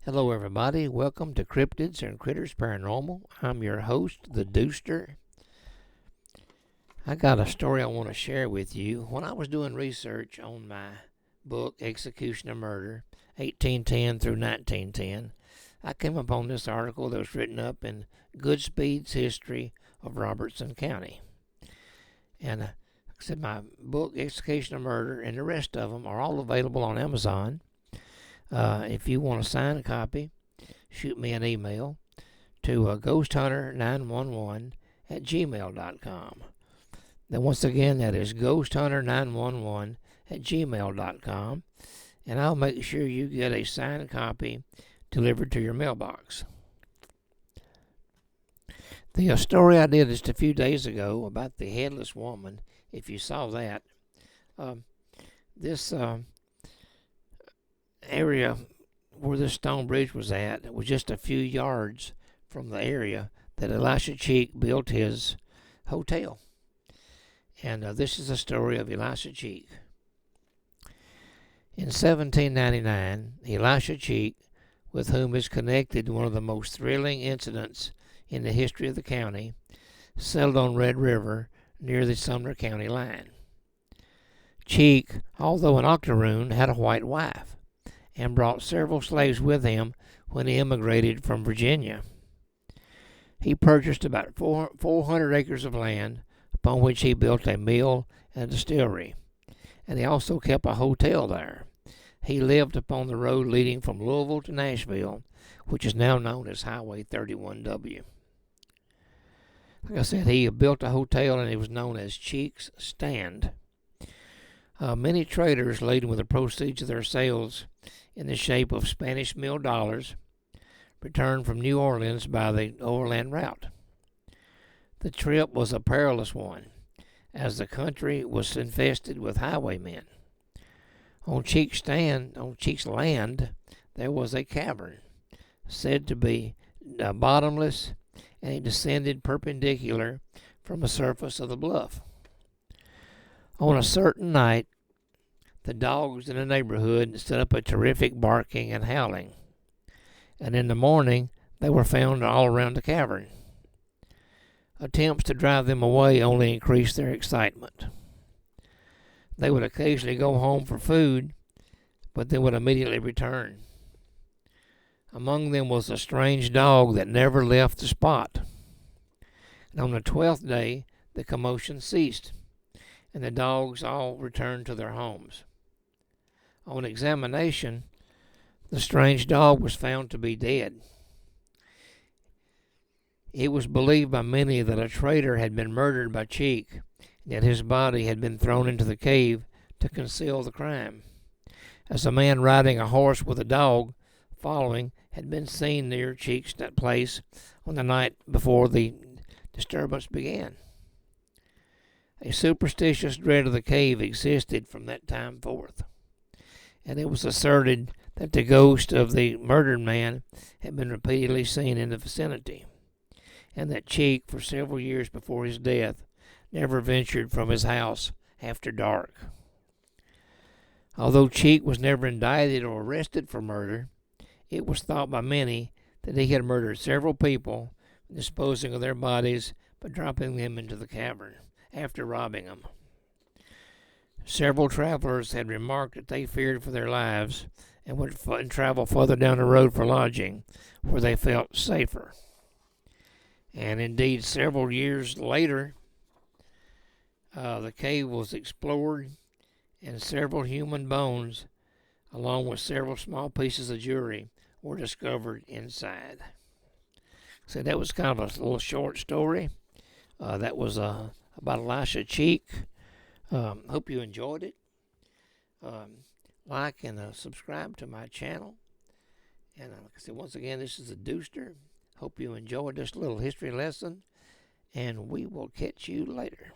Hello, everybody. Welcome to Cryptids and Critters Paranormal. I'm your host, the Dooster. I got a story I want to share with you. When I was doing research on my book, Execution of Murder, 1810 through 1910, I came upon this article that was written up in Goodspeed's History of Robertson County. And like I said, my book, Execution of Murder, and the rest of them are all available on Amazon. If you want to sign a copy, shoot me an email to ghosthunter911@gmail.com. Then once again, that is ghosthunter911@gmail.com, and I'll make sure you get a signed copy delivered to your mailbox. The story I did just a few days ago about the headless woman, if you saw that, this area where this stone bridge was at was just a few yards from the area that Elisha Cheek built his hotel. And this is the story of Elisha Cheek. In 1799, Elisha Cheek, with whom is connected one of the most thrilling incidents in the history of the county, settled on Red River near the Sumner County line. Cheek, although an octoroon, had a white wife and brought several slaves with him when he emigrated from Virginia. He purchased about 400 acres of land, upon which he built a mill and a distillery, and he also kept a hotel there. He lived upon the road leading from Louisville to Nashville, which is now known as Highway 31W. Like I said, he built a hotel, and it was known as Cheek's Stand. Many traders, laden with the proceeds of their sales in the shape of Spanish mill dollars, returned from New Orleans by the overland route. The trip was a perilous one, as the country was infested with highwaymen. On Cheek's land, there was a cavern, said to be bottomless, and it descended perpendicular from the surface of the bluff. On a certain night, the dogs in the neighborhood set up a terrific barking and howling, and in the morning they were found all around the cavern. Attempts to drive them away only increased their excitement. They would occasionally go home for food, but they would immediately return. Among them was a strange dog that never left the spot. And on the 12th day, the commotion ceased, and the dogs all returned to their homes. On examination, the strange dog was found to be dead. It was believed by many that a trader had been murdered by Cheek, and that his body had been thrown into the cave to conceal the crime, as a man riding a horse with a dog following had been seen near Cheek's place on the night before the disturbance began. A superstitious dread of the cave existed from that time forth, and it was asserted that the ghost of the murdered man had been repeatedly seen in the vicinity, and that Cheek, for several years before his death, never ventured from his house after dark. Although Cheek was never indicted or arrested for murder, it was thought by many that he had murdered several people, disposing of their bodies by dropping them into the cavern after robbing them. Several travelers had remarked that they feared for their lives and would travel further down the road for lodging, where they felt safer. And indeed, several years later, the cave was explored, and several human bones, along with several small pieces of jewelry, were discovered inside. So that was kind of a little short story. That was about Elisha Cheek. Hope you enjoyed it. Like and subscribe to my channel. And like I said, once again, this is the Dooster. Hope you enjoyed this little history lesson, and we will catch you later.